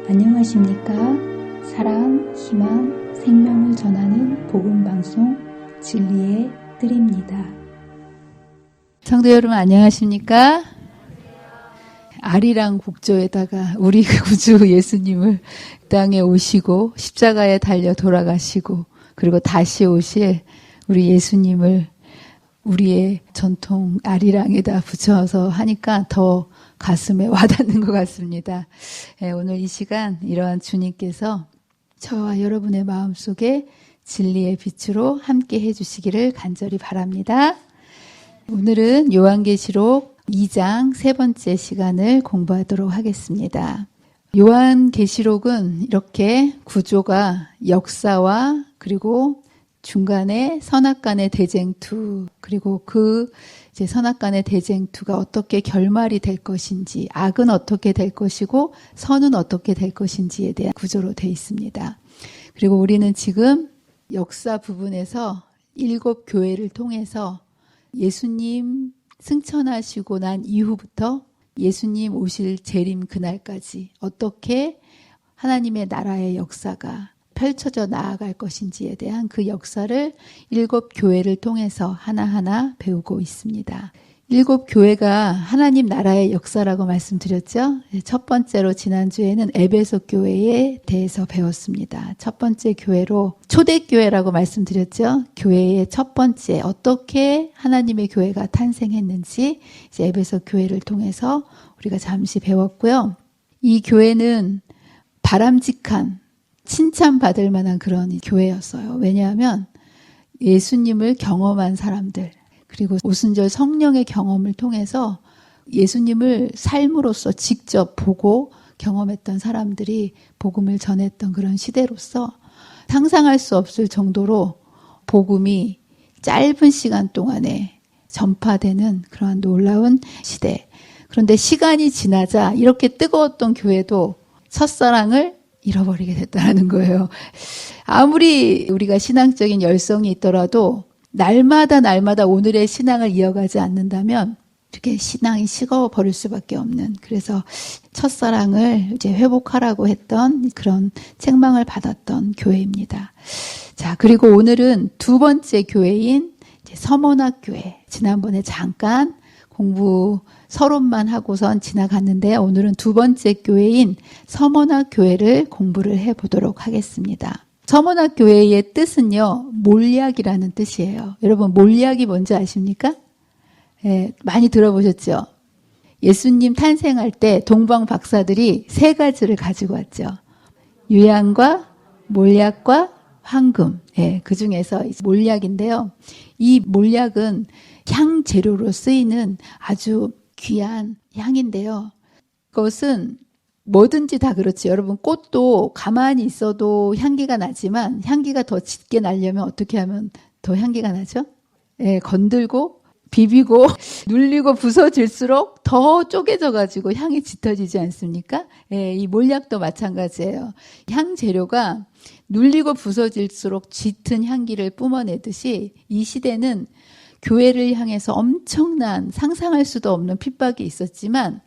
안녕하십니까? 사랑, 희망, 생명을 전하는 복음방송 진리의 뜰입니다. 성도 여러분 안녕하십니까? 아리랑 국조에다가 우리 구주 예수님을 땅에 오시고 십자가에 달려 돌아가시고 그리고 다시 오실 우리 예수님을 우리의 전통 아리랑에다 붙여서 하니까 더 가슴에 와닿는 것 같습니다. 오늘 이 시간 이러한 주님께서 저와 여러분의 마음속에 진리의 빛으로 함께 해주시기를 간절히 바랍니다. 오늘은 요한계시록 2장 세 번째 시간을 공부하도록 하겠습니다. 요한계시록은 이렇게 구조가 역사와 그리고 중간에 선악간의 대쟁투 그리고 그 이제 선악간의 대쟁투가 어떻게 결말이 될 것인지 악은 어떻게 될 것이고 선은 어떻게 될 것인지에 대한 구조로 되어 있습니다. 그리고 우리는 지금 역사 부분에서 7 교회를 통해서 예수님 승천하시고 난 이후부터 예수님 오실 재림 그날까지 어떻게 하나님의 나라의 역사가 펼쳐져 나아갈 것인지에 대한 그 역사를 7 교회를 통해서 하나하나 배우고 있습니다. 7 교회가 하나님 나라의 역사라고 말씀드렸죠. 첫 번째로 지난주에는 에베소 교회에 대해서 배웠습니다. 첫 번째 교회로 초대교회라고 말씀드렸죠. 교회의 첫 번째 어떻게 하나님의 교회가 탄생했는지 이제 에베소 교회를 통해서 우리가 잠시 배웠고요. 이 교회는 바람직한 칭찬받을 만한 그런 교회였어요. 왜냐하면 예수님을 경험한 사람들 그리고 오순절 성령의 경험을 통해서 예수님을 삶으로서 직접 보고 경험했던 사람들이 복음을 전했던 그런 시대로서 상상할 수 없을 정도로 복음이 짧은 시간 동안에 전파되는 그러한 놀라운 시대. 그런데 시간이 지나자 이렇게 뜨거웠던 교회도 첫사랑을 잃어버리게 됐다는 거예요. 아무리 우리가 신앙적인 열성이 있더라도 날마다 오늘의 신앙을 이어가지 않는다면 이렇게 신앙이 식어 버릴 수밖에 없는 그래서 첫사랑을 이제 회복하라고 했던 그런 책망을 받았던 교회입니다. 자, 그리고 오늘은 두 번째 교회인 서머나 교회. 지난번에 잠깐 공부 서론만 하고선 지나갔는데 오늘은 두 번째 교회인 서머나 교회를 공부를 해보도록 하겠습니다. 서머나 교회의 뜻은요, 몰약이라는 뜻이에요. 여러분 몰약이 뭔지 아십니까? 네, 많이 들어보셨죠? 예수님 탄생할 때 동방 박사들이 세 가지를 가지고 왔죠. 유향과 몰약과 황금. 네, 그 중에서 몰약인데요. 이 몰약은 향 재료로 쓰이는 아주 귀한 향인데요. 그것은 뭐든지 다 그렇지. 여러분 꽃도 가만히 있어도 향기가 나지만 향기가 더 짙게 나려면 어떻게 하면 더 향기가 나죠? 예, 건들고 비비고 눌리고 부서질수록 더 쪼개져 가지고 향이 짙어지지 않습니까? 예, 이 몰약도 마찬가지예요. 향 재료가 눌리고 부서질수록 짙은 향기를 뿜어내듯이 이 시대는 교회를 향해서 엄청난 상상할 수도 없는 핍박이 있었지만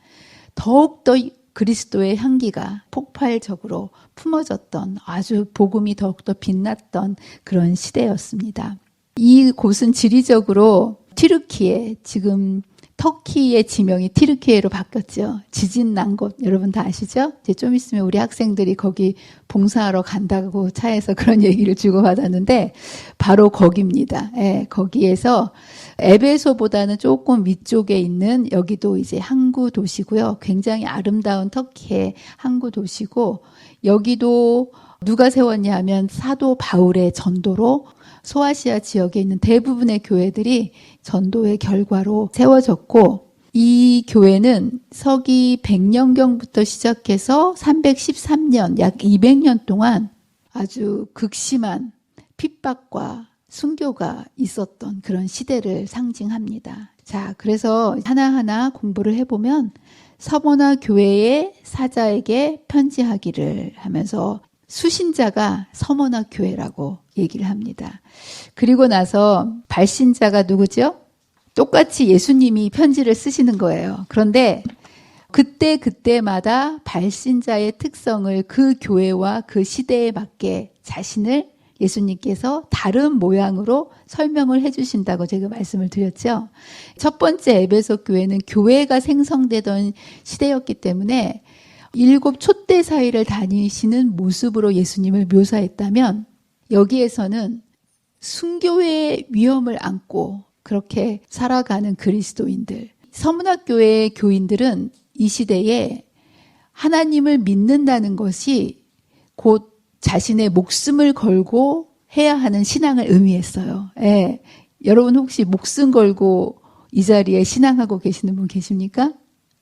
더욱더 그리스도의 향기가 폭발적으로 품어졌던 아주 복음이 더욱더 빛났던 그런 시대였습니다. 이 곳은 지리적으로 튀르키예, 지금 터키의 지명이 튀르키예로 바뀌었죠. 지진 난 곳 여러분 다 아시죠? 이제 좀 있으면 우리 학생들이 거기 봉사하러 간다고 차에서 그런 얘기를 주고받았는데 바로 거기입니다. 예, 거기에서 에베소보다는 조금 위쪽에 있는 여기도 이제 항구 도시고요. 굉장히 아름다운 터키의 항구 도시고 여기도 누가 세웠냐 하면 사도 바울의 전도로 소아시아 지역에 있는 대부분의 교회들이 전도의 결과로 세워졌고 이 교회는 서기 100년경부터 시작해서 313년, 약 200년 동안 아주 극심한 핍박과 순교가 있었던 그런 시대를 상징합니다. 자, 그래서 하나하나 공부를 해보면 서머나 교회의 사자에게 편지하기를 하면서 수신자가 서머나 교회라고 얘기를 합니다. 그리고 나서 발신자가 누구죠? 똑같이 예수님이 편지를 쓰시는 거예요. 그런데 그때마다 발신자의 특성을 그 교회와 그 시대에 맞게 자신을 예수님께서 다른 모양으로 설명을 해주신다고 제가 말씀을 드렸죠. 첫 번째 에베소 교회는 교회가 생성되던 시대였기 때문에 7 촛대 사이를 다니시는 모습으로 예수님을 묘사했다면, 여기에서는 순교의 위험을 안고 그렇게 살아가는 그리스도인들, 서문학교의 교인들은 이 시대에 하나님을 믿는다는 것이 곧 자신의 목숨을 걸고 해야 하는 신앙을 의미했어요. 예. 여러분 혹시 목숨 걸고 이 자리에 신앙하고 계시는 분 계십니까?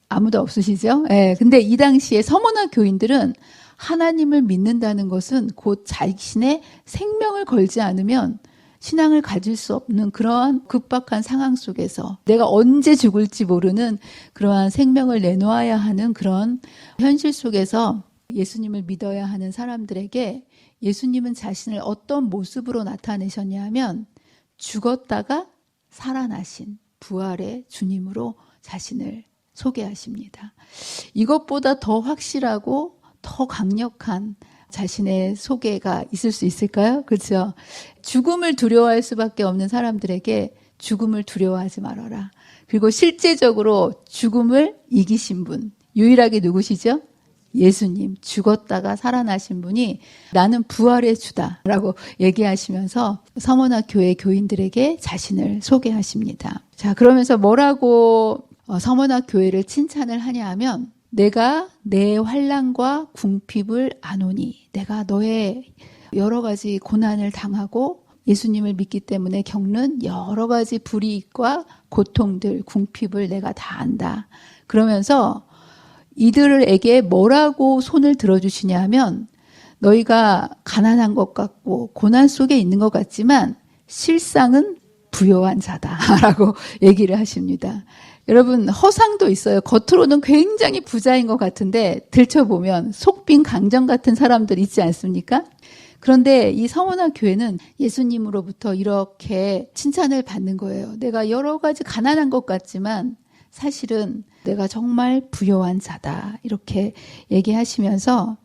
아무도 없으시죠? 예. 근데 이 당시에 서문학 교인들은 하나님을 믿는다는 것은 곧 자신의 생명을 걸지 않으면 신앙을 가질 수 없는 그러한 급박한 상황 속에서 내가 언제 죽을지 모르는 그러한 생명을 내놓아야 하는 그런 현실 속에서 예수님을 믿어야 하는 사람들에게 예수님은 자신을 어떤 모습으로 나타내셨냐 하면 죽었다가 살아나신 부활의 주님으로 자신을 소개하십니다. 이것보다 더 확실하고 더 강력한 자신의 소개가 있을 수 있을까요? 그렇죠? 죽음을 두려워할 수밖에 없는 사람들에게 죽음을 두려워하지 말아라. 그리고 실제적으로 죽음을 이기신 분, 유일하게 누구시죠? 예수님, 죽었다가 살아나신 분이 나는 부활의 주다라고 얘기하시면서 서문학 교회 교인들에게 자신을 소개하십니다. 자, 그러면서 뭐라고 서문학 교회를 칭찬을 하냐 하면, 내가 내 환난과 궁핍을 아노니, 내가 너의 여러 가지 고난을 당하고 예수님을 믿기 때문에 겪는 여러 가지 불이익과 고통들, 궁핍을 내가 다 안다. 그러면서 이들에게 뭐라고 손을 들어주시냐 하면, 너희가 가난한 것 같고 고난 속에 있는 것 같지만 실상은 부요한 자다라고 얘기를 하십니다. 여러분, 허상도 있어요. 겉으로는 굉장히 부자인 것 같은데 들춰보면 속빈 강정 같은 사람들 있지 않습니까? 그런데 이 서문학 교회는 예수님으로부터 이렇게 칭찬을 받는 거예요. 내가 여러 가지 가난한 것 같지만 사실은 내가 정말 부요한 자다. 이렇게 얘기하시면서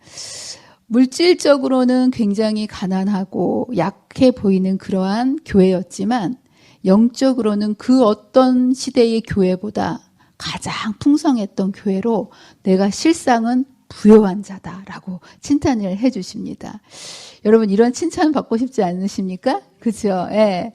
물질적으로는 굉장히 가난하고 약해 보이는 그러한 교회였지만 영적으로는 그 어떤 시대의 교회보다 가장 풍성했던 교회로 내가 실상은 부요한 자다라고 칭찬을 해주십니다. 여러분, 이런 칭찬 받고 싶지 않으십니까? 그렇죠? 예.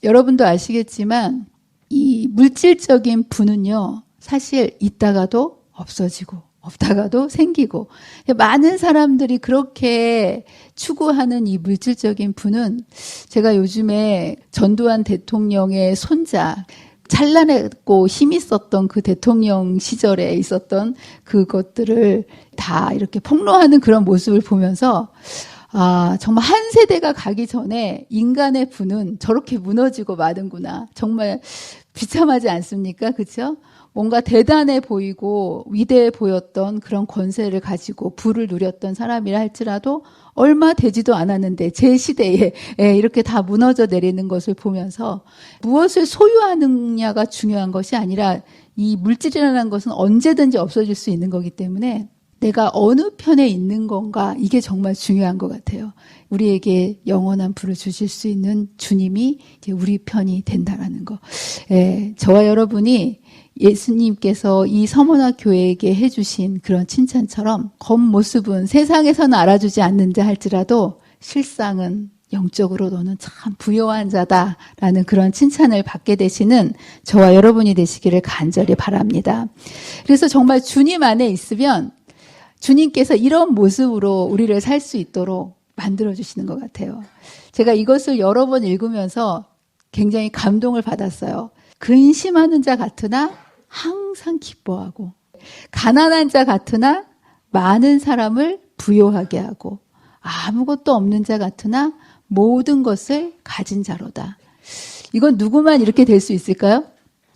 여러분도 아시겠지만 이 물질적인 부는요, 사실 있다가도 없어지고 없다가도 생기고, 많은 사람들이 그렇게 추구하는 이 물질적인 부는, 제가 요즘에 전두환 대통령의 손자, 찬란했고 힘있었던 그 대통령 시절에 있었던 그것들을 다 이렇게 폭로하는 그런 모습을 보면서, 아, 정말 한 세대가 가기 전에 인간의 부는 저렇게 무너지고 마는구나. 정말 비참하지 않습니까? 그렇죠? 뭔가 대단해 보이고 위대해 보였던 그런 권세를 가지고 부를 누렸던 사람이라 할지라도 얼마 되지도 않았는데 제 시대에 이렇게 다 무너져 내리는 것을 보면서, 무엇을 소유하느냐가 중요한 것이 아니라 이 물질이라는 것은 언제든지 없어질 수 있는 거기 때문에 내가 어느 편에 있는 건가, 이게 정말 중요한 것 같아요. 우리에게 영원한 부를 주실 수 있는 주님이 이제 우리 편이 된다라는 거. 저와 여러분이 예수님께서 이 서문학 교회에게 해주신 그런 칭찬처럼 겉모습은 세상에서는 알아주지 않는 자 할지라도 실상은 영적으로 너는 참 부요한 자다라는 그런 칭찬을 받게 되시는 저와 여러분이 되시기를 간절히 바랍니다. 그래서 정말 주님 안에 있으면 주님께서 이런 모습으로 우리를 살 수 있도록 만들어주시는 것 같아요. 제가 이것을 여러 번 읽으면서 굉장히 감동을 받았어요. 근심하는 자 같으나 항상 기뻐하고, 가난한 자 같으나 많은 사람을 부요하게 하고, 아무것도 없는 자 같으나 모든 것을 가진 자로다. 이건 누구만 이렇게 될 수 있을까요?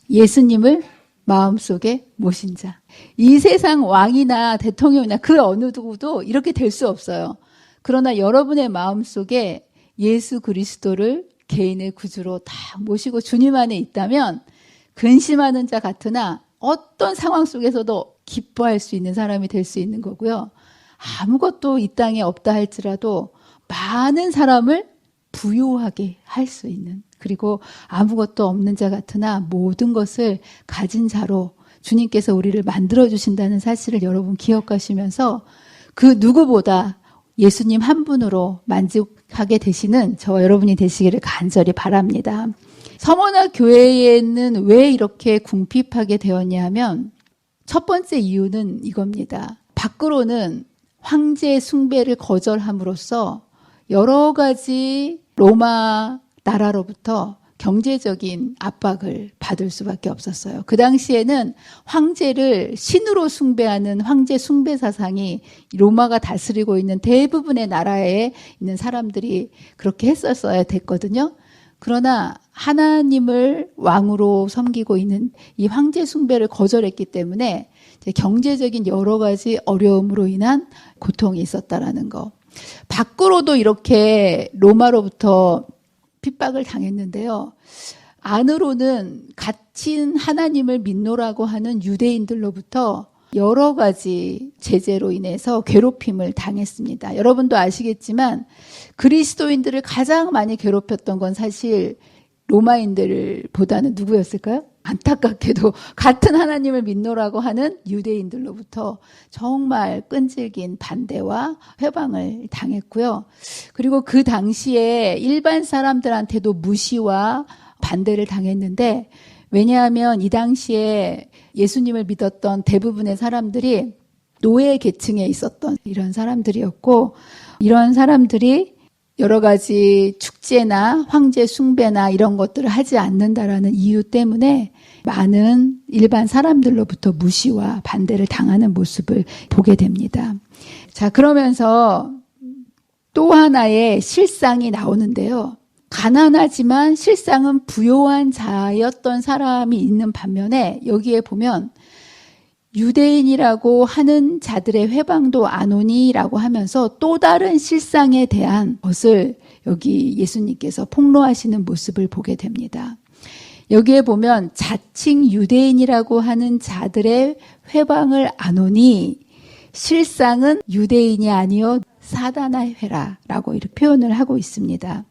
예수님을 마음속에 모신 자. 이 세상 왕이나 대통령이나 그 어느 누구도 이렇게 될 수 없어요. 그러나 여러분의 마음속에 예수 그리스도를 개인의 구주로 딱 모시고 주님 안에 있다면, 근심하는 자 같으나 어떤 상황 속에서도 기뻐할 수 있는 사람이 될 수 있는 거고요. 아무것도 이 땅에 없다 할지라도 많은 사람을 부유하게 할 수 있는, 그리고 아무것도 없는 자 같으나 모든 것을 가진 자로 주님께서 우리를 만들어주신다는 사실을 여러분 기억하시면서 그 누구보다 예수님 한 분으로 만족하게 되시는 저와 여러분이 되시기를 간절히 바랍니다. 서머나 교회에는 왜 이렇게 궁핍하게 되었냐 하면 첫 번째 이유는 이겁니다. 밖으로는 황제 숭배를 거절함으로써 여러 가지 로마 나라로부터 경제적인 압박을 받을 수밖에 없었어요. 그 당시에는 황제를 신으로 숭배하는 황제 숭배 사상이 로마가 다스리고 있는 대부분의 나라에 있는 사람들이 그렇게 했었어야 됐거든요. 그러나 하나님을 왕으로 섬기고 있는 이 황제 숭배를 거절했기 때문에 경제적인 여러 가지 어려움으로 인한 고통이 있었다라는 거. 밖으로도 이렇게 로마로부터 핍박을 당했는데요. 안으로는 갇힌 하나님을 믿노라고 하는 유대인들로부터 여러 가지 제재로 인해서 괴롭힘을 당했습니다. 여러분도 아시겠지만 그리스도인들을 가장 많이 괴롭혔던 건 사실 로마인들보다는 누구였을까요? 안타깝게도 같은 하나님을 믿노라고 하는 유대인들로부터 정말 끈질긴 반대와 회방을 당했고요. 그리고 그 당시에 일반 사람들한테도 무시와 반대를 당했는데, 왜냐하면 이 당시에 예수님을 믿었던 대부분의 사람들이 노예 계층에 있었던 이런 사람들이었고, 이런 사람들이 여러 가지 축제나 황제 숭배나 이런 것들을 하지 않는다라는 이유 때문에 많은 일반 사람들로부터 무시와 반대를 당하는 모습을 보게 됩니다. 자, 그러면서 또 하나의 실상이 나오는데요. 가난하지만 실상은 부요한 자였던 사람이 있는 반면에 여기에 보면 유대인이라고 하는 자들의 회방도 안 오니라고 하면서 또 다른 실상에 대한 것을 여기 예수님께서 폭로하시는 모습을 보게 됩니다. 여기에 보면 자칭 유대인이라고 하는 자들의 회방을 안 오니 실상은 유대인이 아니요 사단의 회라라고 이렇게 표현을 하고 있습니다.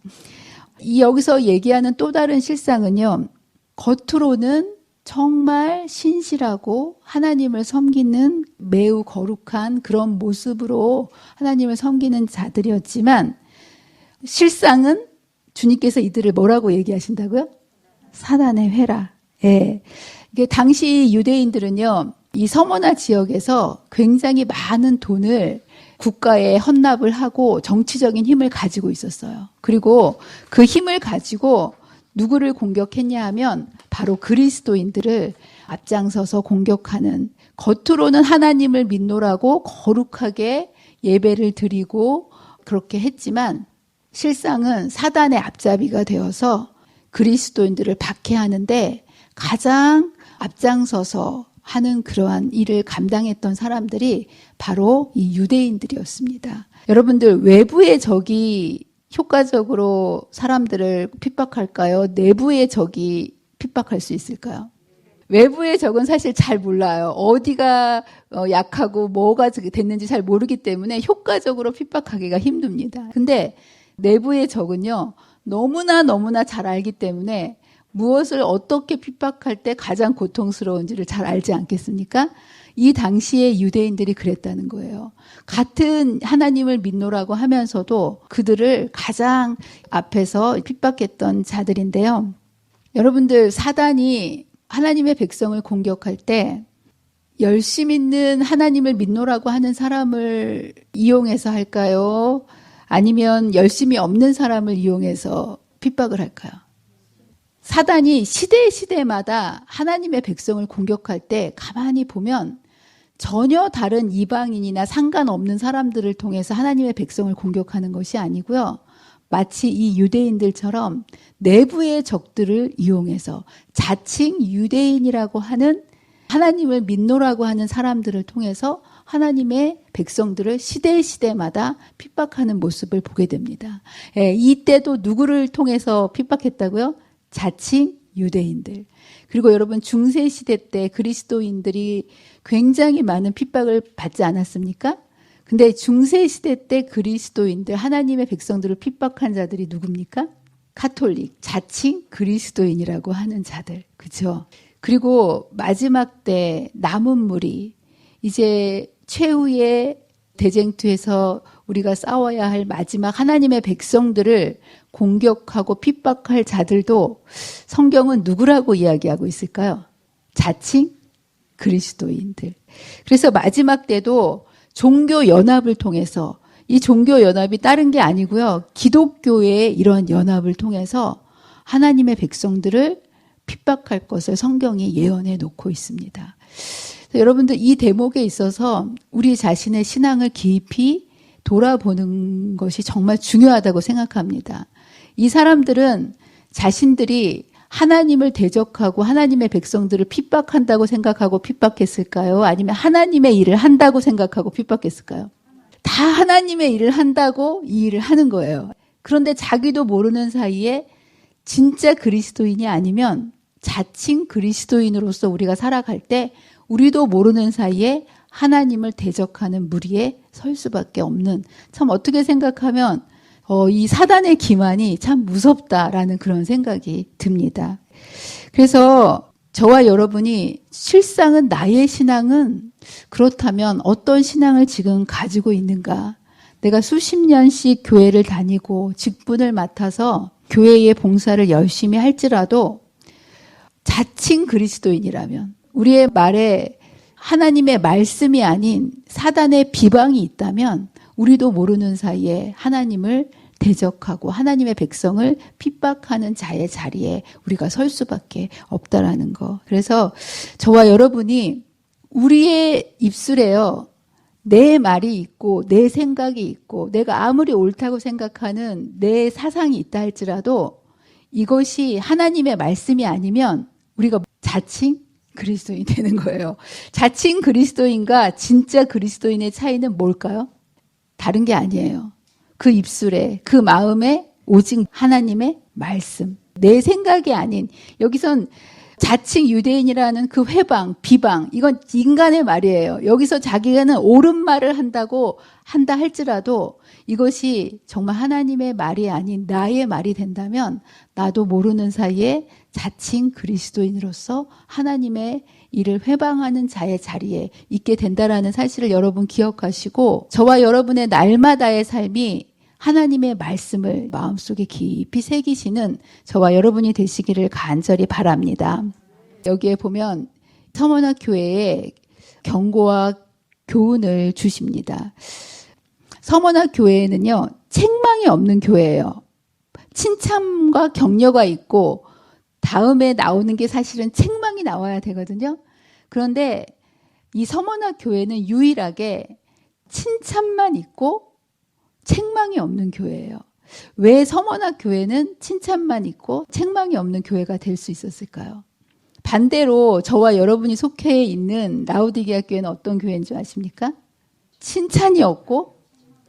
여기서 얘기하는 또 다른 실상은요, 겉으로는 정말 신실하고 하나님을 섬기는 매우 거룩한 그런 모습으로 하나님을 섬기는 자들이었지만 실상은 주님께서 이들을 뭐라고 얘기하신다고요? 사단의 회라. 예. 이게 당시 유대인들은요, 이 서머나 지역에서 굉장히 많은 돈을 국가에 헌납을 하고 정치적인 힘을 가지고 있었어요. 그리고 그 힘을 가지고 누구를 공격했냐 하면 바로 그리스도인들을 앞장서서 공격하는, 겉으로는 하나님을 믿노라고 거룩하게 예배를 드리고 그렇게 했지만 실상은 사단의 앞잡이가 되어서 그리스도인들을 박해하는데 가장 앞장서서 하는 그러한 일을 감당했던 사람들이 바로 이 유대인들이었습니다. 여러분들, 외부의 적이 효과적으로 사람들을 핍박할까요? 내부의 적이 핍박할 수 있을까요? 외부의 적은 사실 잘 몰라요. 어디가 약하고 뭐가 됐는지 잘 모르기 때문에 효과적으로 핍박하기가 힘듭니다. 근데 내부의 적은요, 너무나 잘 알기 때문에 무엇을 어떻게 핍박할 때 가장 고통스러운지를 잘 알지 않겠습니까? 이 당시에 유대인들이 그랬다는 거예요. 같은 하나님을 믿노라고 하면서도 그들을 가장 앞에서 핍박했던 자들인데요. 여러분들, 사단이 하나님의 백성을 공격할 때 열심 있는 하나님을 믿노라고 하는 사람을 이용해서 할까요? 아니면 열심히 없는 사람을 이용해서 핍박을 할까요? 사단이 시대마다 하나님의 백성을 공격할 때 가만히 보면 전혀 다른 이방인이나 상관없는 사람들을 통해서 하나님의 백성을 공격하는 것이 아니고요. 마치 이 유대인들처럼 내부의 적들을 이용해서 자칭 유대인이라고 하는 하나님을 믿노라고 하는 사람들을 통해서 하나님의 백성들을 시대마다 핍박하는 모습을 보게 됩니다. 이때도 누구를 통해서 핍박했다고요? 자칭 유대인들. 그리고 여러분 중세시대 때 그리스도인들이 굉장히 많은 핍박을 받지 않았습니까? 근데 중세시대 때 그리스도인들, 하나님의 백성들을 핍박한 자들이 누굽니까? 가톨릭, 자칭 그리스도인이라고 하는 자들. 그죠? 그리고 마지막 때 남은 무리, 이제 최후의 대쟁투에서 우리가 싸워야 할 마지막 하나님의 백성들을 공격하고 핍박할 자들도 성경은 누구라고 이야기하고 있을까요? 자칭 그리스도인들. 그래서 마지막 때도 종교 연합을 통해서, 이 종교 연합이 다른 게 아니고요. 기독교의 이런 연합을 통해서 하나님의 백성들을 핍박할 것을 성경이 예언해 놓고 있습니다. 여러분들 이 대목에 있어서 우리 자신의 신앙을 깊이 돌아보는 것이 정말 중요하다고 생각합니다. 이 사람들은 자신들이 하나님을 대적하고 하나님의 백성들을 핍박한다고 생각하고 핍박했을까요? 아니면 하나님의 일을 한다고 생각하고 핍박했을까요? 다 하나님의 일을 한다고 이 일을 하는 거예요. 그런데 자기도 모르는 사이에 진짜 그리스도인이 아니면 자칭 그리스도인으로서 우리가 살아갈 때 우리도 모르는 사이에 하나님을 대적하는 무리에 설 수밖에 없는, 참 어떻게 생각하면 이 사단의 기만이 참 무섭다라는 그런 생각이 듭니다. 그래서 저와 여러분이 실상은 나의 신앙은 그렇다면 어떤 신앙을 지금 가지고 있는가? 내가 수십 년씩 교회를 다니고 직분을 맡아서 교회의 봉사를 열심히 할지라도 자칭 그리스도인이라면, 우리의 말에 하나님의 말씀이 아닌 사단의 비방이 있다면 우리도 모르는 사이에 하나님을 대적하고 하나님의 백성을 핍박하는 자의 자리에 우리가 설 수밖에 없다라는 거. 그래서 저와 여러분이 우리의 입술에요, 내 말이 있고 내 생각이 있고 내가 아무리 옳다고 생각하는 내 사상이 있다 할지라도 이것이 하나님의 말씀이 아니면 우리가 자칭 그리스도인이 되는 거예요. 자칭 그리스도인과 진짜 그리스도인의 차이는 뭘까요? 다른 게 아니에요. 그 입술에, 그 마음에 오직 하나님의 말씀, 내 생각이 아닌, 여기선 자칭 유대인이라는 그 회방, 비방, 이건 인간의 말이에요. 여기서 자기는 옳은 말을 한다 할지라도 이것이 정말 하나님의 말이 아닌 나의 말이 된다면 나도 모르는 사이에 자칭 그리스도인으로서 하나님의 일을 회방하는 자의 자리에 있게 된다라는 사실을 여러분 기억하시고, 저와 여러분의 날마다의 삶이 하나님의 말씀을 마음속에 깊이 새기시는 저와 여러분이 되시기를 간절히 바랍니다. 여기에 보면 서머나 교회에 경고와 교훈을 주십니다. 서머나 교회는요, 책망이 없는 교회예요. 칭찬과 격려가 있고 다음에 나오는 게 사실은 책망이 나와야 되거든요. 그런데 이 서머나 교회는 유일하게 칭찬만 있고 책망이 없는 교회예요. 왜 서머나 교회는 칭찬만 있고 책망이 없는 교회가 될 수 있었을까요? 반대로 저와 여러분이 속해 있는 라우디게아 교회는 어떤 교회인 줄 아십니까? 칭찬이 없고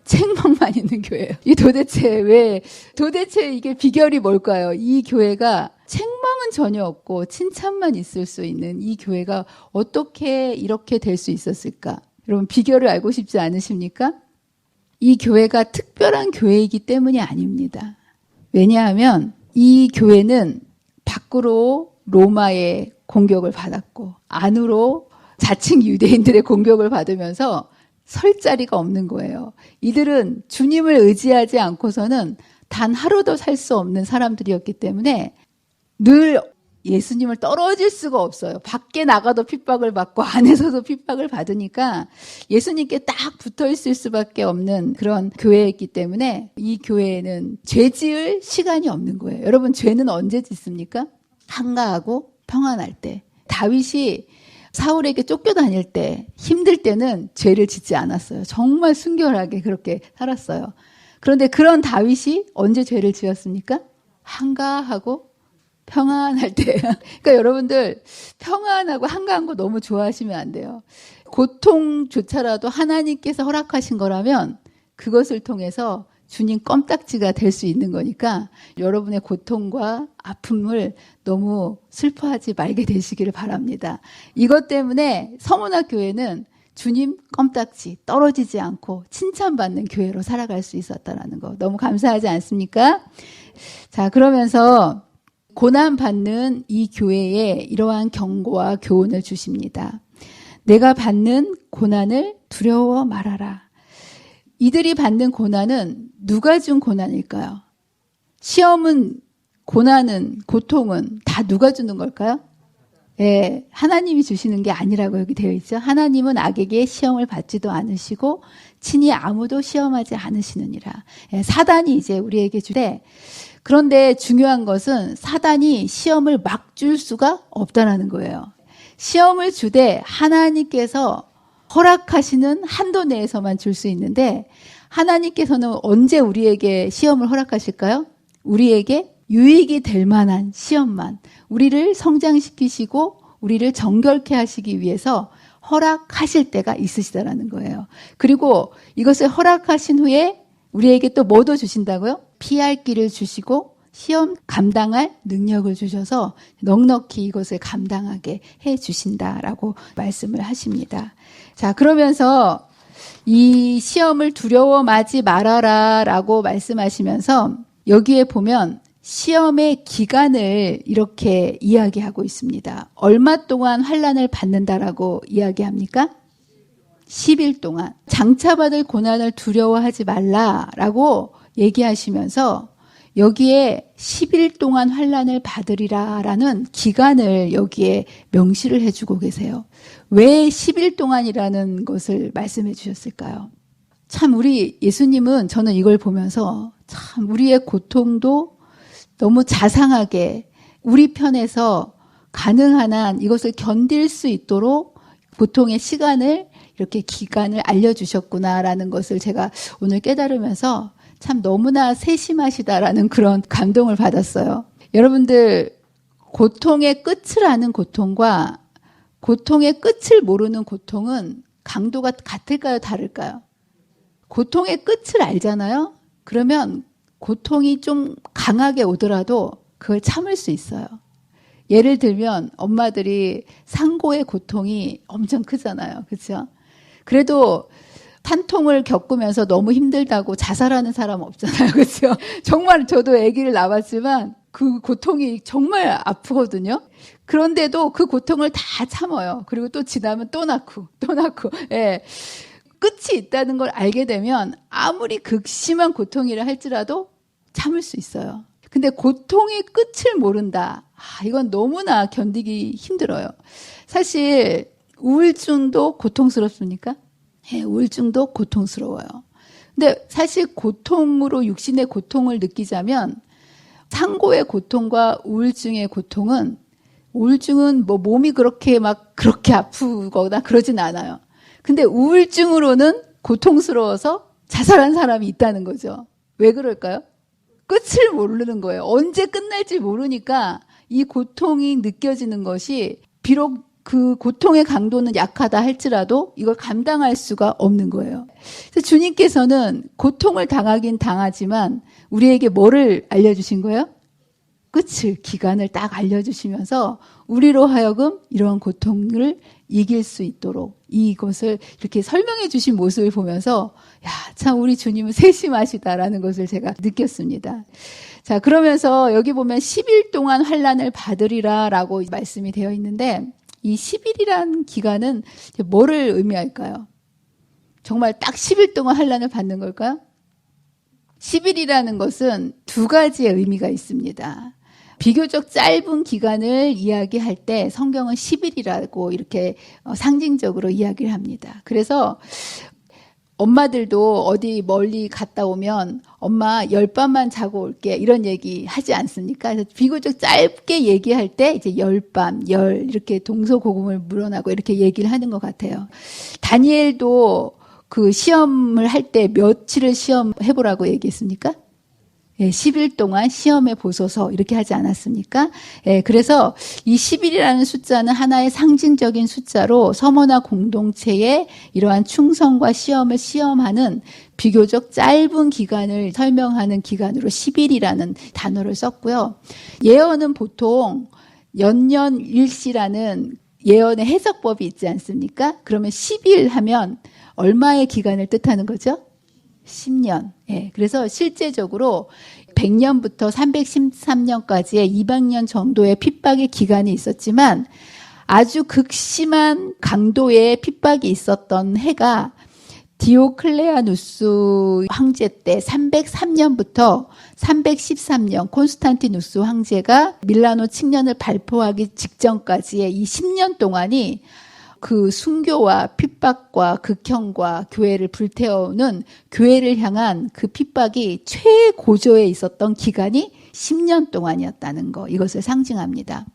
책망만 있는 교회예요. 이 도대체 이게 비결이 뭘까요? 이 교회가 책망은 전혀 없고 칭찬만 있을 수 있는 이 교회가 어떻게 이렇게 될 수 있었을까? 여러분 비결을 알고 싶지 않으십니까? 이 교회가 특별한 교회이기 때문이 아닙니다. 왜냐하면 이 교회는 밖으로 로마의 공격을 받았고 안으로 자칭 유대인들의 공격을 받으면서 설 자리가 없는 거예요. 이들은 주님을 의지하지 않고서는 단 하루도 살 수 없는 사람들이었기 때문에 늘 예수님을 떨어질 수가 없어요. 밖에 나가도 핍박을 받고 안에서도 핍박을 받으니까 예수님께 딱 붙어 있을 수밖에 없는 그런 교회였기 때문에 이 교회에는 죄 지을 시간이 없는 거예요. 여러분 죄는 언제 짓습니까? 한가하고 평안할 때. 다윗이 사울에게 쫓겨다닐 때, 힘들 때는 죄를 짓지 않았어요. 정말 순결하게 그렇게 살았어요. 그런데 그런 다윗이 언제 죄를 지었습니까? 한가하고 평안할 때. 그러니까 여러분들 평안하고 한가한 거 너무 좋아하시면 안 돼요. 고통조차라도 하나님께서 허락하신 거라면 그것을 통해서 주님 껌딱지가 될 수 있는 거니까 여러분의 고통과 아픔을 너무 슬퍼하지 말게 되시기를 바랍니다. 이것 때문에 서문학 교회는 주님 껌딱지 떨어지지 않고 칭찬받는 교회로 살아갈 수 있었다는 거 너무 감사하지 않습니까? 자, 그러면서 고난받는 이 교회에 이러한 경고와 교훈을 주십니다. 내가 받는 고난을 두려워 말아라. 이들이 받는 고난은 누가 준 고난일까요? 시험은, 고난은, 고통은 다 누가 주는 걸까요? 예, 하나님이 주시는 게 아니라고 여기 되어 있죠. 하나님은 악에게 시험을 받지도 않으시고 친히 아무도 시험하지 않으시느니라. 예, 사단이 이제 우리에게 주되, 그런데 중요한 것은 사단이 시험을 막 줄 수가 없다라는 거예요. 시험을 주되 하나님께서 허락하시는 한도 내에서만 줄 수 있는데, 하나님께서는 언제 우리에게 시험을 허락하실까요? 우리에게 유익이 될 만한 시험만, 우리를 성장시키시고 우리를 정결케 하시기 위해서 허락하실 때가 있으시다라는 거예요. 그리고 이것을 허락하신 후에 우리에게 또 뭐도 주신다고요? 피할 길을 주시고 시험 감당할 능력을 주셔서 넉넉히 이것을 감당하게 해 주신다라고 말씀을 하십니다. 자, 그러면서 이 시험을 두려워하지 말아라 라고 말씀하시면서 여기에 보면 시험의 기간을 이렇게 이야기하고 있습니다. 얼마 동안 환난을 받는다라고 이야기합니까? 10일 동안. 장차받을 고난을 두려워하지 말라라고 얘기하시면서 여기에 10일 동안 환난을 받으리라라는 기간을 여기에 명시를 해주고 계세요. 왜 10일 동안이라는 것을 말씀해 주셨을까요? 참 우리 예수님은, 저는 이걸 보면서 참 우리의 고통도 너무 자상하게 우리 편에서 가능한 한 이것을 견딜 수 있도록 고통의 시간을, 이렇게 기간을 알려주셨구나라는 것을 제가 오늘 깨달으면서 참 너무나 세심하시다라는 그런 감동을 받았어요. 여러분들, 고통의 끝을 아는 고통과 고통의 끝을 모르는 고통은 강도가 같을까요, 다를까요? 고통의 끝을 알잖아요? 그러면 고통이 좀 강하게 오더라도 그걸 참을 수 있어요. 예를 들면 엄마들이 상고의 고통이 엄청 크잖아요. 그렇죠? 그래도 탄통을 겪으면서 너무 힘들다고 자살하는 사람 없잖아요. 그렇죠? 정말 저도 아기를 낳았지만 그 고통이 정말 아프거든요. 그런데도 그 고통을 다 참아요. 그리고 또 지나면 또 낳고 또 낳고. 예. 끝이 있다는 걸 알게 되면 아무리 극심한 고통이라 할지라도 참을 수 있어요. 근데 고통의 끝을 모른다. 이건 너무나 견디기 힘들어요. 사실 우울증도 고통스럽습니까? 예, 우울증도 고통스러워요. 근데 사실 고통으로 육신의 고통을 느끼자면 상고의 고통과 우울증의 고통은, 우울증은 뭐 몸이 그렇게 아프거나 그러진 않아요. 근데 우울증으로는 고통스러워서 자살한 사람이 있다는 거죠. 왜 그럴까요? 끝을 모르는 거예요. 언제 끝날지 모르니까 이 고통이 느껴지는 것이, 비록 그 고통의 강도는 약하다 할지라도 이걸 감당할 수가 없는 거예요. 그래서 주님께서는 고통을 당하긴 당하지만 우리에게 뭐를 알려주신 거예요? 끝을, 기간을 딱 알려주시면서 우리로 하여금 이러한 고통을 이길 수 있도록 이것을 이렇게 설명해 주신 모습을 보면서, 참 우리 주님은 세심하시다라는 것을 제가 느꼈습니다. 자, 그러면서 여기 보면 10일 동안 환난을 받으리라 라고 말씀이 되어 있는데, 이 10일이라는 기간은 뭐를 의미할까요? 정말 딱 10일 동안 환난을 받는 걸까요? 10일이라는 것은 두 가지의 의미가 있습니다. 비교적 짧은 기간을 이야기할 때 성경은 10일이라고 이렇게 상징적으로 이야기를 합니다. 그래서 엄마들도 어디 멀리 갔다 오면 엄마 10밤만 자고 올게 이런 얘기 하지 않습니까? 그래서 비교적 짧게 얘기할 때 이제 10밤, 이렇게 동서고금을 물어나고 이렇게 얘기를 하는 것 같아요. 다니엘도 그 시험을 할 때 며칠을 시험해보라고 얘기했습니까? 10일 동안 시험해 보소서 이렇게 하지 않았습니까? 그래서 이 10일이라는 숫자는 하나의 상징적인 숫자로 서머나 공동체의 이러한 충성과 시험을 시험하는 비교적 짧은 기간을 설명하는 기간으로 10일이라는 단어를 썼고요. 예언은 보통 연년일시라는 예언의 해석법이 있지 않습니까? 그러면 10일 하면 얼마의 기간을 뜻하는 거죠? 10년. 그래서 실제적으로 100년부터 313년까지의 200년 정도의 핍박의 기간이 있었지만 아주 극심한 강도의 핍박이 있었던 해가 디오클레아누스 황제 때 303년부터 313년 콘스탄티누스 황제가 밀라노 칙령을 발표하기 직전까지의 이 10년 동안이 그 순교와 핍박과 극형과 교회를 불태우는 교회를 향한 그 핍박이 최고조에 있었던 기간이 10년 동안이었다는 거, 이것을 상징합니다.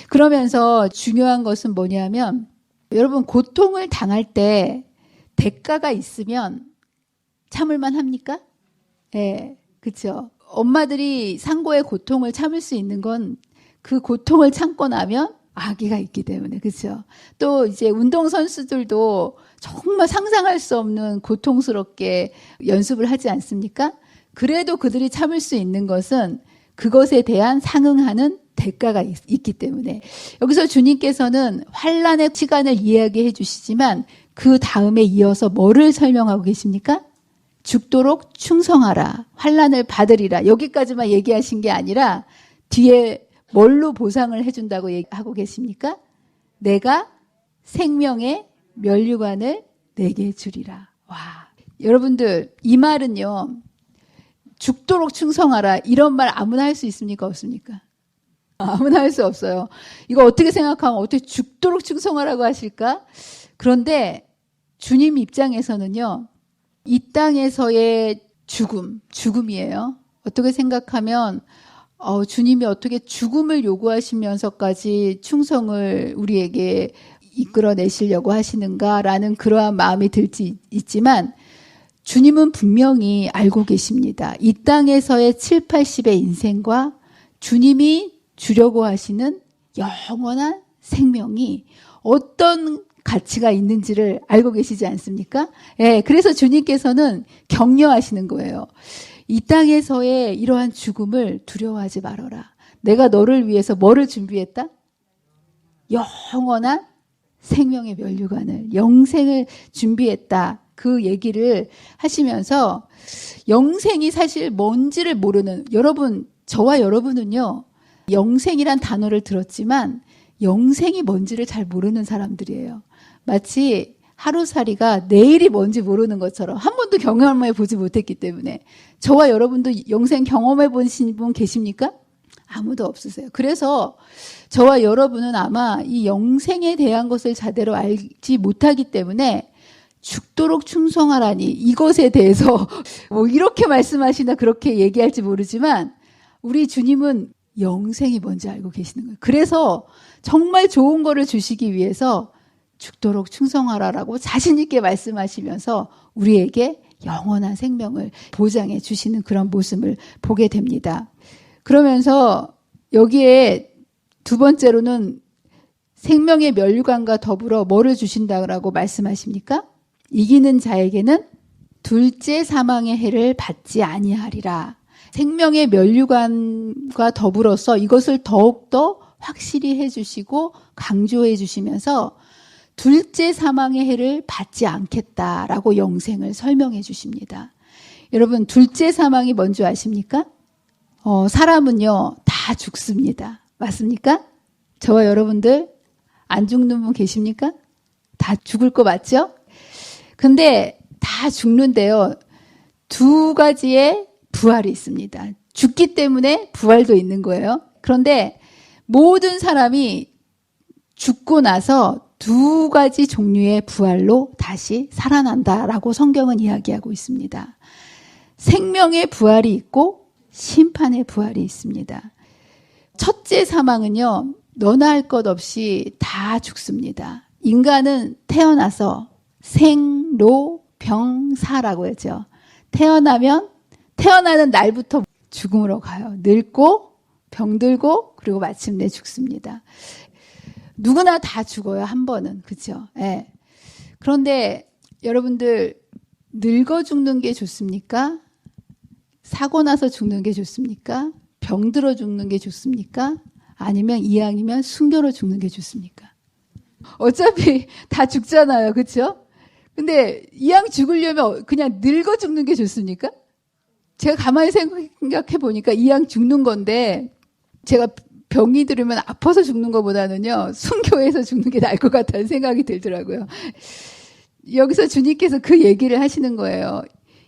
그러면서 중요한 것은 뭐냐면 여러분 고통을 당할 때 대가가 있으면 참을만 합니까? 그렇죠. 엄마들이 상고의 고통을 참을 수 있는 건 그 고통을 참고 나면 아기가 있기 때문에, 그렇죠. 또 이제 운동선수들도 정말 상상할 수 없는 고통스럽게 연습을 하지 않습니까? 그래도 그들이 참을 수 있는 것은 그것에 대한 상응하는 대가가 있기 때문에. 여기서 주님께서는 환난의 시간을 이야기해 주시지만 그 다음에 이어서 뭐를 설명하고 계십니까? 죽도록 충성하라, 환난을 받으리라, 여기까지만 얘기하신 게 아니라 뒤에 뭘로 보상을 해준다고 얘기하고 계십니까? 내가 생명의 면류관을 내게 주리라. 와, 여러분들 이 말은요, 죽도록 충성하라 이런 말 아무나 할 수 있습니까? 없습니까? 아무나 할 수 없어요. 이거 어떻게 생각하면 어떻게 죽도록 충성하라고 하실까? 그런데 주님 입장에서는요, 이 땅에서의 죽음이에요. 어떻게 생각하면 주님이 어떻게 죽음을 요구하시면서까지 충성을 우리에게 이끌어내시려고 하시는가라는 그러한 마음이 들지 있지만 주님은 분명히 알고 계십니다. 이 땅에서의 7, 80의 인생과 주님이 주려고 하시는 영원한 생명이 어떤 가치가 있는지를 알고 계시지 않습니까? 그래서 주님께서는 격려하시는 거예요. 이 땅에서의 이러한 죽음을 두려워하지 말아라. 내가 너를 위해서 뭐를 준비했다? 영원한 생명의 면류관을, 영생을 준비했다. 그 얘기를 하시면서 영생이 사실 뭔지를 모르는 여러분, 저와 여러분은요, 영생이란 단어를 들었지만 영생이 뭔지를 잘 모르는 사람들이에요. 마치 하루살이가 내일이 뭔지 모르는 것처럼 한 번도 경험해 보지 못했기 때문에. 저와 여러분도 영생 경험해 보신 분 계십니까? 아무도 없으세요. 그래서 저와 여러분은 아마 이 영생에 대한 것을 제대로 알지 못하기 때문에 죽도록 충성하라니 이것에 대해서 뭐 이렇게 말씀하시나 그렇게 얘기할지 모르지만 우리 주님은 영생이 뭔지 알고 계시는 거예요. 그래서 정말 좋은 거를 주시기 위해서 죽도록 충성하라라고 자신 있게 말씀하시면서 우리에게 영원한 생명을 보장해 주시는 그런 모습을 보게 됩니다. 그러면서 여기에 두 번째로는 생명의 면류관과 더불어 뭐를 주신다고 말씀하십니까? 이기는 자에게는 둘째 사망의 해를 받지 아니하리라. 생명의 면류관과 더불어서 이것을 더욱더 확실히 해주시고 강조해 주시면서 둘째 사망의 해를 받지 않겠다라고 영생을 설명해 주십니다. 여러분, 둘째 사망이 뭔지 아십니까? 사람은요, 다 죽습니다. 맞습니까? 저와 여러분들 안 죽는 분 계십니까? 다 죽을 거 맞죠? 근데 다 죽는데요, 두 가지의 부활이 있습니다. 죽기 때문에 부활도 있는 거예요. 그런데 모든 사람이 죽고 나서 두 가지 종류의 부활로 다시 살아난다라고 성경은 이야기하고 있습니다. 생명의 부활이 있고 심판의 부활이 있습니다. 첫째 사망은요, 너나 할 것 없이 다 죽습니다. 인간은 태어나서 생로병사라고 하죠. 태어나는 날부터 죽음으로 가요. 늙고 병들고 그리고 마침내 죽습니다. 누구나 다 죽어요. 한 번은. 그렇죠? 예. 그런데 여러분들 늙어 죽는 게 좋습니까? 사고 나서 죽는 게 좋습니까? 병들어 죽는 게 좋습니까? 아니면 이왕이면 순교로 죽는 게 좋습니까? 어차피 다 죽잖아요. 그렇죠? 근데 이왕 죽으려면 그냥 늙어 죽는 게 좋습니까? 제가 가만히 생각해 보니까 이왕 죽는 건데 제가 병이 들으면 아파서 죽는 것보다는요. 순교해서 죽는 게 나을 것 같다는 생각이 들더라고요. 여기서 주님께서 그 얘기를 하시는 거예요.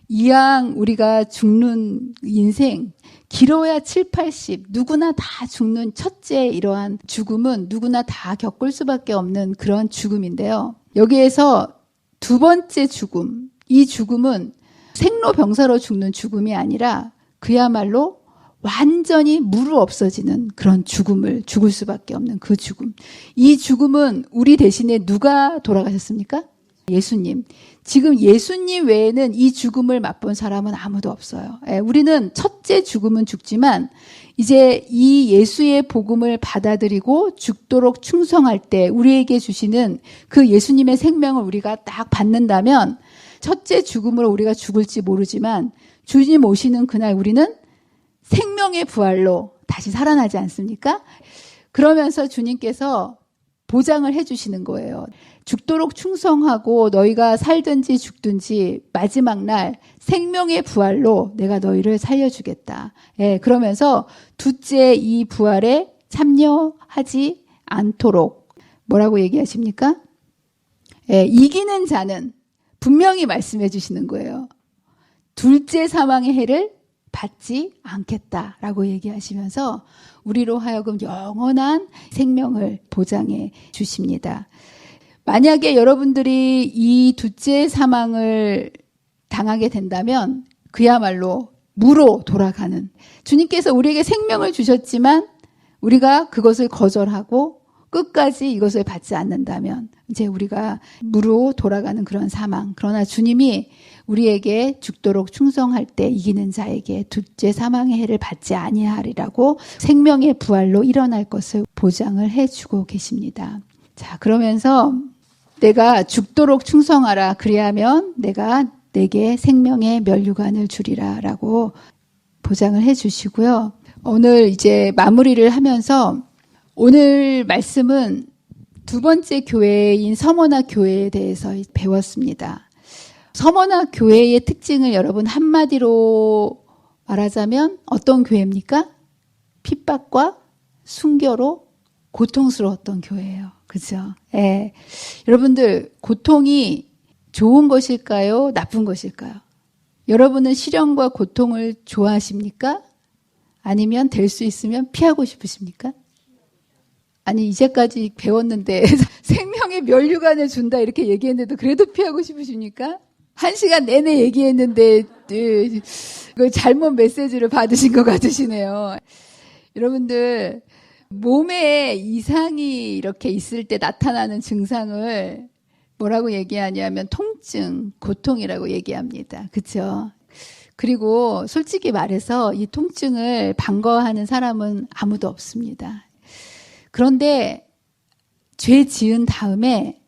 이왕 우리가 죽는 인생 길어야 7, 80 누구나 다 죽는 첫째 이러한 죽음은 누구나 다 겪을 수밖에 없는 그런 죽음인데요. 여기에서 두 번째 죽음, 이 죽음은 생로병사로 죽는 죽음이 아니라 그야말로 완전히 무르 없어지는 그런 죽음을 죽을 수밖에 없는 그 죽음. 이 죽음은 우리 대신에 누가 돌아가셨습니까? 예수님. 지금 예수님 외에는 이 죽음을 맛본 사람은 아무도 없어요. 우리는 첫째 죽음은 죽지만 이제 이 예수의 복음을 받아들이고 죽도록 충성할 때 우리에게 주시는 그 예수님의 생명을 우리가 딱 받는다면 첫째 죽음으로 우리가 죽을지 모르지만 주님 오시는 그날 우리는 생명의 부활로 다시 살아나지 않습니까? 그러면서 주님께서 보장을 해주시는 거예요. 죽도록 충성하고 너희가 살든지 죽든지 마지막 날 생명의 부활로 내가 너희를 살려주겠다. 그러면서 둘째 이 부활에 참여하지 않도록 뭐라고 얘기하십니까? 이기는 자는 분명히 말씀해 주시는 거예요. 둘째 사망의 해를 받지 않겠다라고 얘기하시면서 우리로 하여금 영원한 생명을 보장해 주십니다. 만약에 여러분들이 이 둘째 사망을 당하게 된다면 그야말로 무로 돌아가는 주님께서 우리에게 생명을 주셨지만 우리가 그것을 거절하고 끝까지 이것을 받지 않는다면 이제 우리가 무로 돌아가는 그런 사망. 그러나 주님이 우리에게 죽도록 충성할 때 이기는 자에게 둘째 사망의 해를 받지 아니하리라고 생명의 부활로 일어날 것을 보장을 해주고 계십니다. 자, 그러면서 내가 죽도록 충성하라. 그리하면 내가 내게 생명의 면류관을 주리라 라고 보장을 해주시고요. 오늘 이제 마무리를 하면서 오늘 말씀은 두 번째 교회인 서머나 교회에 대해서 배웠습니다. 서머나 교회의 특징을 여러분 한마디로 말하자면 어떤 교회입니까? 핍박과 순교로 고통스러웠던 교회예요. 그죠? 예. 여러분들 고통이 좋은 것일까요? 나쁜 것일까요? 여러분은 시련과 고통을 좋아하십니까? 아니면 될 수 있으면 피하고 싶으십니까? 아니 이제까지 배웠는데 생명의 면류관을 준다 이렇게 얘기했는데도 그래도 피하고 싶으십니까? 1시간 내내 얘기했는데 그 잘못 메시지를 받으신 것 같으시네요. 여러분들 몸에 이상이 이렇게 있을 때 나타나는 증상을 뭐라고 얘기하냐면 통증, 고통이라고 얘기합니다. 그렇죠? 그리고 솔직히 말해서 이 통증을 반가워하는 사람은 아무도 없습니다. 그런데 죄 지은 다음에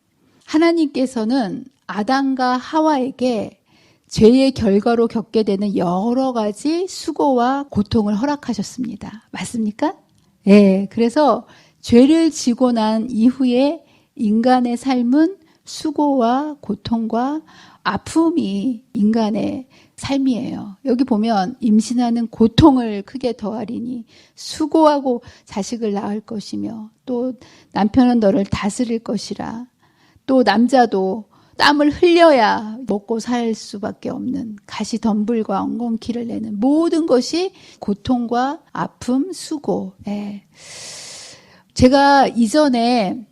하나님께서는 아담과 하와에게 죄의 결과로 겪게 되는 여러 가지 수고와 고통을 허락하셨습니다. 맞습니까? 네, 그래서 죄를 지고 난 이후에 인간의 삶은 수고와 고통과 아픔이 인간의 삶이에요. 여기 보면 임신하는 고통을 크게 더하리니 수고하고 자식을 낳을 것이며 또 남편은 너를 다스릴 것이라 또 남자도 땀을 흘려야 먹고 살 수밖에 없는 가시덤불과 엉겅퀴를 내는 모든 것이 고통과 아픔, 수고. 제가 이전에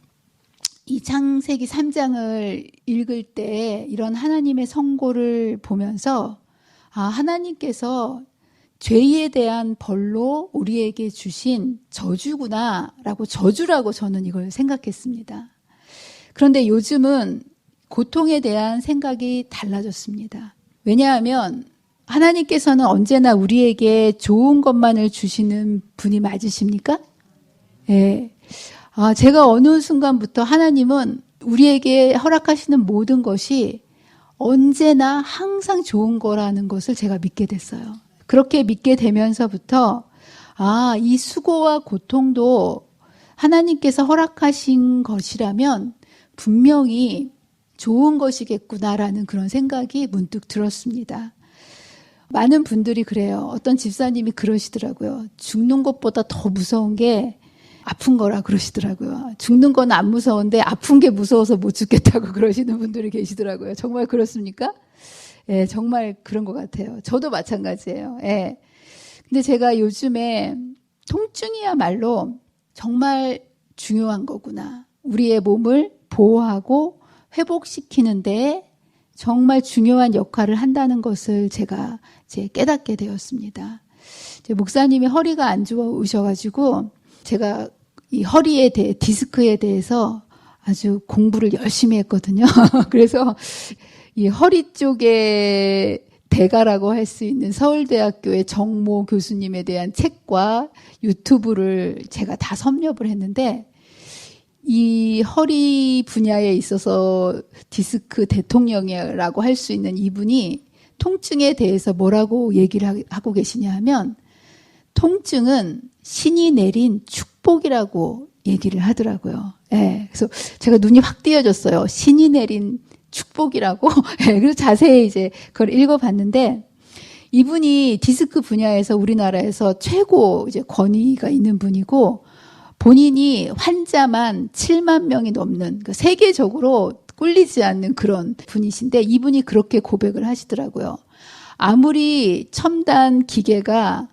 이 창세기 3장을 읽을 때 이런 하나님의 선고를 보면서 하나님께서 죄에 대한 벌로 우리에게 주신 저주구나라고 저주라고 저는 이걸 생각했습니다. 그런데 요즘은 고통에 대한 생각이 달라졌습니다. 왜냐하면 하나님께서는 언제나 우리에게 좋은 것만을 주시는 분이 맞으십니까? 예. 제가 어느 순간부터 하나님은 우리에게 허락하시는 모든 것이 언제나 항상 좋은 거라는 것을 제가 믿게 됐어요. 그렇게 믿게 되면서부터 이 수고와 고통도 하나님께서 허락하신 것이라면 분명히 좋은 것이겠구나라는 그런 생각이 문득 들었습니다. 많은 분들이 그래요. 어떤 집사님이 그러시더라고요. 죽는 것보다 더 무서운 게 아픈 거라 그러시더라고요. 죽는 건 안 무서운데 아픈 게 무서워서 못 죽겠다고 그러시는 분들이 계시더라고요. 정말 그렇습니까? 예, 정말 그런 것 같아요. 저도 마찬가지예요. 예. 근데 제가 요즘에 통증이야말로 정말 중요한 거구나. 우리의 몸을 보호하고 회복시키는데 정말 중요한 역할을 한다는 것을 제가 이제 깨닫게 되었습니다. 목사님이 허리가 안 좋으셔가지고 제가 이 허리에 대해 디스크에 대해서 아주 공부를 열심히 했거든요. 그래서 이 허리 쪽에 대가라고 할 수 있는 서울대학교의 정모 교수님에 대한 책과 유튜브를 제가 다 섭렵을 했는데 이 허리 분야에 있어서 디스크 대통령이라고 할 수 있는 이분이 통증에 대해서 뭐라고 얘기를 하고 계시냐 하면 통증은 신이 내린 축복이라고 얘기를 하더라고요. 예, 그래서 제가 눈이 확 띄어졌어요. 신이 내린 축복이라고. 예, 그래서 자세히 이제 그걸 읽어봤는데 이분이 디스크 분야에서 우리나라에서 최고 이제 권위가 있는 분이고 본인이 환자만 7만 명이 넘는 그러니까 세계적으로 꿀리지 않는 그런 분이신데 이분이 그렇게 고백을 하시더라고요. 아무리 첨단 기계가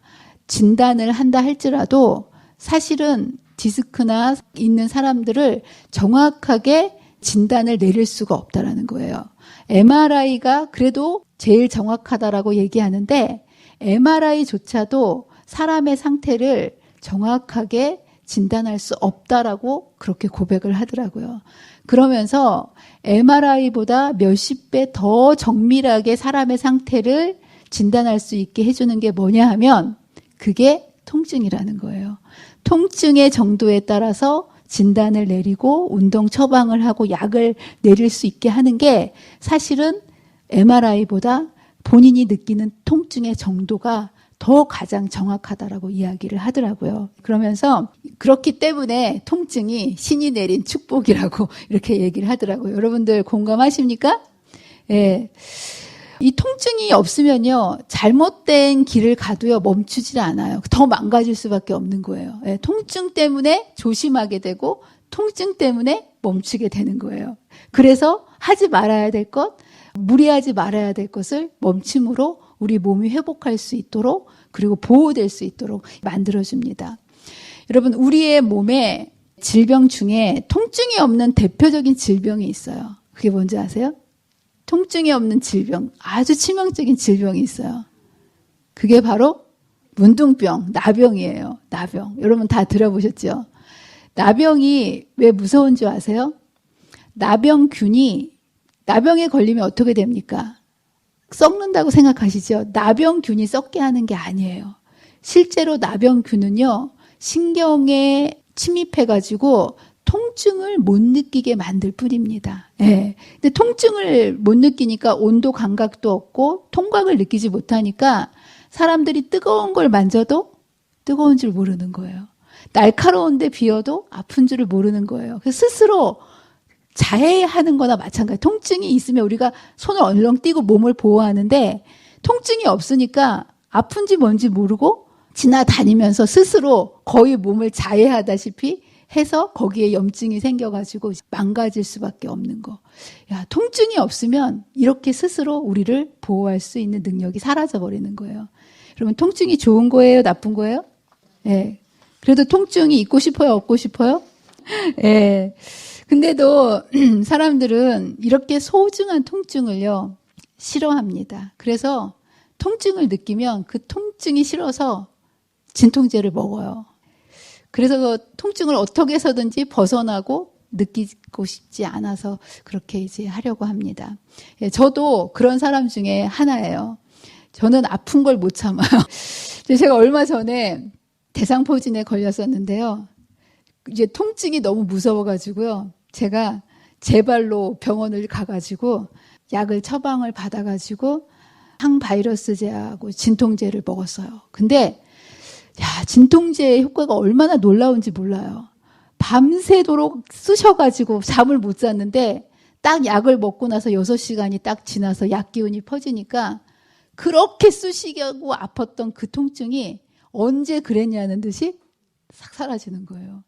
진단을 한다 할지라도 사실은 디스크나 있는 사람들을 정확하게 진단을 내릴 수가 없다라는 거예요. MRI가 그래도 제일 정확하다라고 얘기하는데 MRI조차도 사람의 상태를 정확하게 진단할 수 없다라고 그렇게 고백을 하더라고요. 그러면서 MRI보다 몇십 배 더 정밀하게 사람의 상태를 진단할 수 있게 해주는 게 뭐냐 하면 그게 통증이라는 거예요. 통증의 정도에 따라서 진단을 내리고 운동 처방을 하고 약을 내릴 수 있게 하는 게 사실은 MRI보다 본인이 느끼는 통증의 정도가 더 가장 정확하다라고 이야기를 하더라고요. 그러면서 그렇기 때문에 통증이 신이 내린 축복이라고 이렇게 얘기를 하더라고요. 여러분들 공감하십니까? 예. 이 통증이 없으면요, 잘못된 길을 가도요, 멈추질 않아요. 더 망가질 수밖에 없는 거예요. 예, 통증 때문에 조심하게 되고, 통증 때문에 멈추게 되는 거예요. 그래서 하지 말아야 될 것, 무리하지 말아야 될 것을 멈춤으로 우리 몸이 회복할 수 있도록, 그리고 보호될 수 있도록 만들어줍니다. 여러분, 우리의 몸에 질병 중에 통증이 없는 대표적인 질병이 있어요. 그게 뭔지 아세요? 통증이 없는 질병, 아주 치명적인 질병이 있어요. 그게 바로 문둥병, 나병이에요. 나병. 여러분 다 들어보셨죠? 나병이 왜 무서운 줄 아세요? 나병균이, 나병에 걸리면 어떻게 됩니까? 썩는다고 생각하시죠? 나병균이 썩게 하는 게 아니에요. 실제로 나병균은요, 신경에 침입해가지고 통증을 못 느끼게 만들 뿐입니다. 예. 근데 통증을 못 느끼니까 온도 감각도 없고 통각을 느끼지 못하니까 사람들이 뜨거운 걸 만져도 뜨거운 줄 모르는 거예요. 날카로운데 비어도 아픈 줄을 모르는 거예요. 그래서 스스로 자해하는 거나 마찬가지. 통증이 있으면 우리가 손을 얼렁 띄고 몸을 보호하는데 통증이 없으니까 아픈지 뭔지 모르고 지나다니면서 스스로 거의 몸을 자해하다시피 해서 거기에 염증이 생겨가지고 망가질 수밖에 없는 거. 야, 통증이 없으면 이렇게 스스로 우리를 보호할 수 있는 능력이 사라져버리는 거예요. 여러분, 통증이 좋은 거예요? 나쁜 거예요? 예. 그래도 통증이 있고 싶어요? 없고 싶어요? 예. 근데도 사람들은 이렇게 소중한 통증을요, 싫어합니다. 그래서 통증을 느끼면 그 통증이 싫어서 진통제를 먹어요. 그래서 통증을 어떻게 해서든지 벗어나고 느끼고 싶지 않아서 그렇게 이제 하려고 합니다. 예, 저도 그런 사람 중에 하나예요. 저는 아픈 걸 못 참아요. 제가 얼마 전에 대상포진에 걸렸었는데요. 이제 통증이 너무 무서워가지고요. 제가 제 발로 병원을 가가지고 약을 처방을 받아가지고 항바이러스제하고 진통제를 먹었어요. 근데 진통제의 효과가 얼마나 놀라운지 몰라요. 밤새도록 쑤셔가지고 잠을 못 잤는데 딱 약을 먹고 나서 6시간이 딱 지나서 약 기운이 퍼지니까 그렇게 쑤시고 아팠던 그 통증이 언제 그랬냐는 듯이 싹 사라지는 거예요.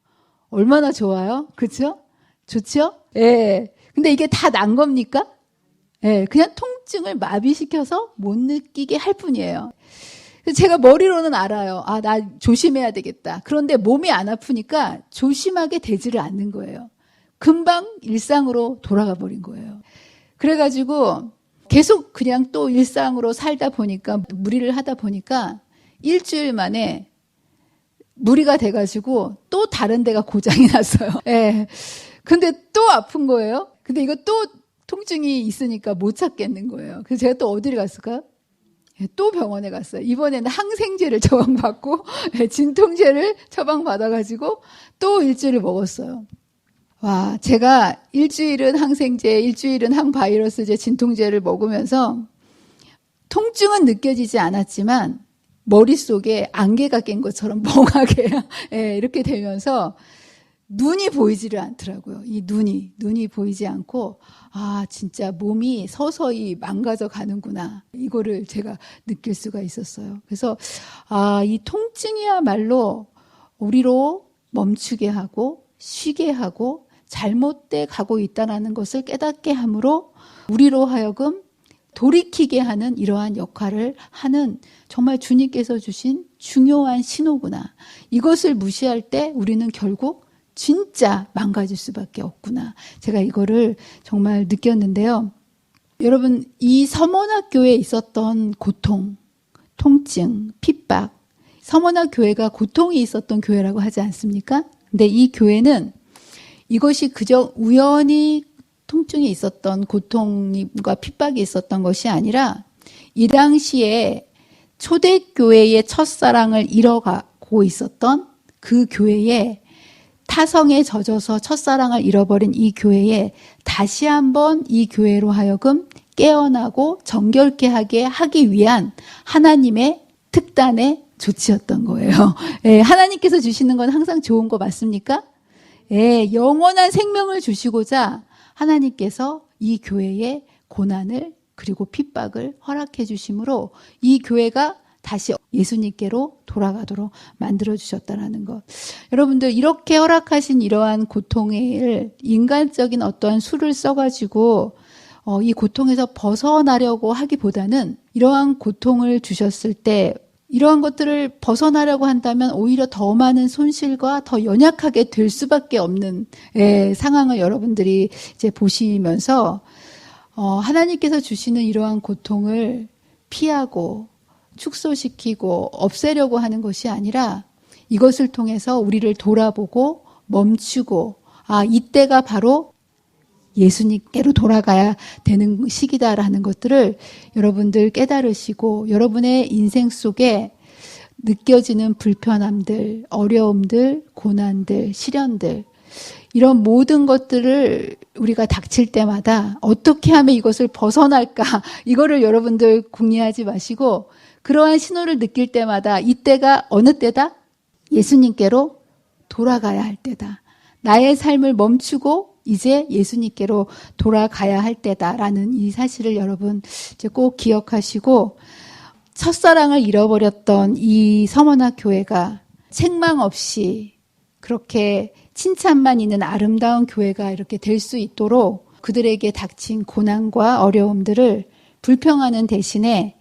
얼마나 좋아요? 그렇죠? 좋죠? 예. 근데 이게 다 난 겁니까? 예. 그냥 통증을 마비시켜서 못 느끼게 할 뿐이에요. 제가 머리로는 알아요. 나 조심해야 되겠다. 그런데 몸이 안 아프니까 조심하게 되지를 않는 거예요. 금방 일상으로 돌아가 버린 거예요. 그래가지고 계속 그냥 또 일상으로 살다 보니까, 무리를 하다 보니까 일주일 만에 무리가 돼가지고 또 다른 데가 고장이 났어요. 예. 근데 또 아픈 거예요. 근데 이거 또 통증이 있으니까 못 찾겠는 거예요. 그래서 제가 또 어디를 갔을까요? 또 병원에 갔어요. 이번에는 항생제를 처방받고 진통제를 처방받아가지고 또 일주일을 먹었어요. 와, 제가 일주일은 항생제, 일주일은 항바이러스제, 진통제를 먹으면서 통증은 느껴지지 않았지만 머릿속에 안개가 낀 것처럼 멍하게 이렇게 되면서 눈이 보이지를 않더라고요. 이 눈이 보이지 않고 진짜 몸이 서서히 망가져 가는구나. 이거를 제가 느낄 수가 있었어요. 그래서 이 통증이야말로 우리로 멈추게 하고 쉬게 하고 잘못돼 가고 있다는 것을 깨닫게 함으로 우리로 하여금 돌이키게 하는 이러한 역할을 하는 정말 주님께서 주신 중요한 신호구나. 이것을 무시할 때 우리는 결국 진짜 망가질 수밖에 없구나. 제가 이거를 정말 느꼈는데요. 여러분, 이 서머나 교회에 있었던 고통, 통증, 핍박, 서머나 교회가 고통이 있었던 교회라고 하지 않습니까? 근데 이 교회는 이것이 그저 우연히 통증이 있었던, 고통과 핍박이 있었던 것이 아니라 이 당시에 초대교회의 첫사랑을 잃어가고 있었던 그 교회에, 타성에 젖어서 첫사랑을 잃어버린 이 교회에 다시 한번 이 교회로 하여금 깨어나고 정결케 하기 위한 하나님의 특단의 조치였던 거예요. 하나님께서 주시는 건 항상 좋은 거 맞습니까? 영원한 생명을 주시고자 하나님께서 이 교회에 고난을 그리고 핍박을 허락해 주심으로 이 교회가 다시 예수님께로 돌아가도록 만들어 주셨다는 것. 여러분들, 이렇게 허락하신 이러한 고통을 인간적인 어떠한 수를 써가지고 이 고통에서 벗어나려고 하기보다는 이러한 고통을 주셨을 때 이러한 것들을 벗어나려고 한다면 오히려 더 많은 손실과 더 연약하게 될 수밖에 없는 상황을 여러분들이 이제 보시면서 하나님께서 주시는 이러한 고통을 피하고 축소시키고 없애려고 하는 것이 아니라 이것을 통해서 우리를 돌아보고 멈추고 이때가 바로 예수님께로 돌아가야 되는 시기다라는 것들을 여러분들 깨달으시고 여러분의 인생 속에 느껴지는 불편함들, 어려움들, 고난들, 시련들, 이런 모든 것들을 우리가 닥칠 때마다 어떻게 하면 이것을 벗어날까, 이거를 여러분들 궁리하지 마시고 그러한 신호를 느낄 때마다 이때가 어느 때다? 예수님께로 돌아가야 할 때다. 나의 삶을 멈추고 이제 예수님께로 돌아가야 할 때다라는 이 사실을 여러분 이제 꼭 기억하시고, 첫사랑을 잃어버렸던 이 서머나 교회가 책망 없이 그렇게 칭찬만 있는 아름다운 교회가 이렇게 될 수 있도록 그들에게 닥친 고난과 어려움들을 불평하는 대신에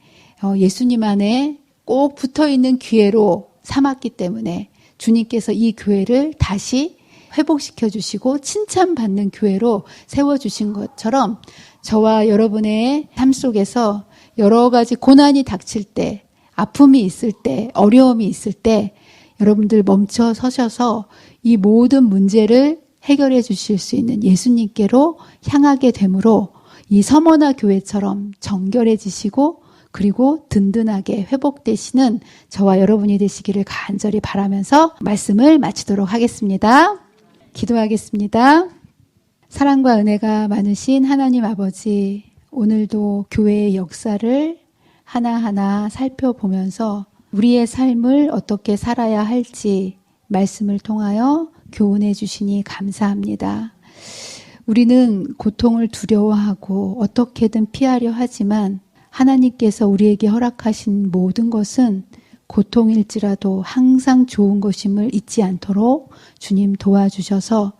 예수님 안에 꼭 붙어있는 기회로 삼았기 때문에 주님께서 이 교회를 다시 회복시켜 주시고 칭찬받는 교회로 세워주신 것처럼 저와 여러분의 삶 속에서 여러 가지 고난이 닥칠 때, 아픔이 있을 때, 어려움이 있을 때 여러분들 멈춰 서셔서 이 모든 문제를 해결해 주실 수 있는 예수님께로 향하게 되므로 이 서머나 교회처럼 정결해지시고 그리고 든든하게 회복되시는 저와 여러분이 되시기를 간절히 바라면서 말씀을 마치도록 하겠습니다. 기도하겠습니다. 사랑과 은혜가 많으신 하나님 아버지, 오늘도 교회의 역사를 하나하나 살펴보면서 우리의 삶을 어떻게 살아야 할지 말씀을 통하여 교훈해 주시니 감사합니다. 우리는 고통을 두려워하고 어떻게든 피하려 하지만 하나님께서 우리에게 허락하신 모든 것은 고통일지라도 항상 좋은 것임을 잊지 않도록 주님 도와주셔서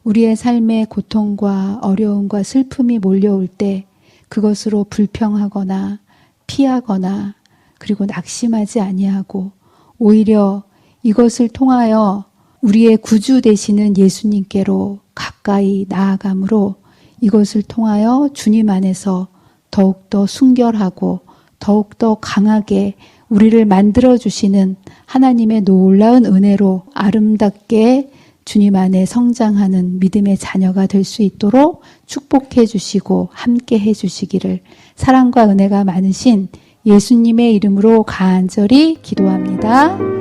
우리의 삶에 고통과 어려움과 슬픔이 몰려올 때 그것으로 불평하거나 피하거나 그리고 낙심하지 아니하고 오히려 이것을 통하여 우리의 구주 되시는 예수님께로 가까이 나아감으로 이것을 통하여 주님 안에서 더욱더 순결하고 더욱더 강하게 우리를 만들어주시는 하나님의 놀라운 은혜로 아름답게 주님 안에 성장하는 믿음의 자녀가 될 수 있도록 축복해 주시고 함께 해 주시기를 사랑과 은혜가 많으신 예수님의 이름으로 간절히 기도합니다.